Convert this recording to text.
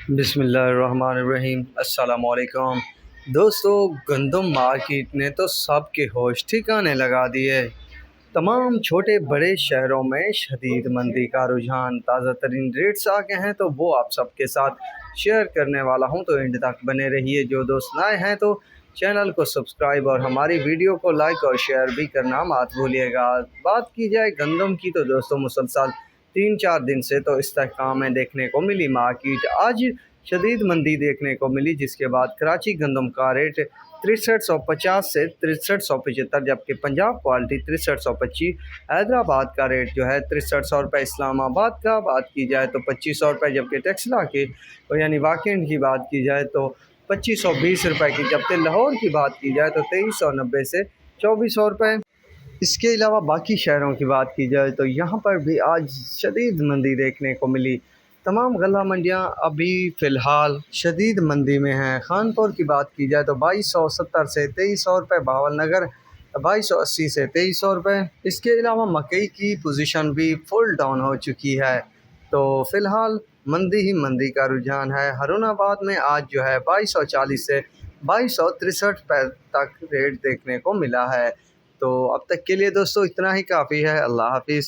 बिस्मिल्लाहिर्रहमानिर्रहीम। अस्सलामुअलैकुम दोस्तों, गंदम मार्केट ने तो सबके होश ठिकाने लगा दिए। तमाम छोटे बड़े शहरों में शदीद मंदी का रुझान, ताज़ा तरीन रेट्स आ गए हैं तो वो आप सबके साथ शेयर करने वाला हूं, तो एंड तक बने रहिए। जो दोस्त नए हैं तो चैनल को सब्सक्राइब और हमारी वीडियो को लाइक और शेयर भी करना मत भूलिएगा। बात की जाए गंदम की तो दोस्तों मुसलसल 3-4 दिन से तो इस्तेहकाम में देखने को मिली। मार्केट आज शदीद मंदी देखने को मिली, जिसके बाद कराची गंदम का रेट 6350 से 6375, जबकि पंजाब क्वालिटी 6325, हैदराबाद का रेट जो है 6300 रुपये, इस्लामाबाद का बात की जाए तो 2500 रुपये, जबकि टेक्सला की यानी वाकेंड की बात की जाए तो 2520 रुपये की, जबकि लाहौर की बात की जाए तो 2390 से 2400 रुपये। इसके अलावा बाकी शहरों की बात की जाए तो यहाँ पर भी आज शदीद मंदी देखने को मिली। तमाम गल्ला मंडियाँ अभी फ़िलहाल शदीद मंदी में हैं। खानपुर की बात की जाए तो 2270 से 2300 रुपये, भावल नगर 2280 से 2300 रुपये। इसके अलावा मकई की पोजीशन भी फुल डाउन हो चुकी है, तो फ़िलहाल मंदी ही मंदी का रुझान है। हारूनाबाद में आज जो है 2240 से 2263 रुपये तक रेट देखने को मिला है। तो अब तक के लिए दोस्तों इतना ही काफ़ी है। अल्लाह हाफिज़।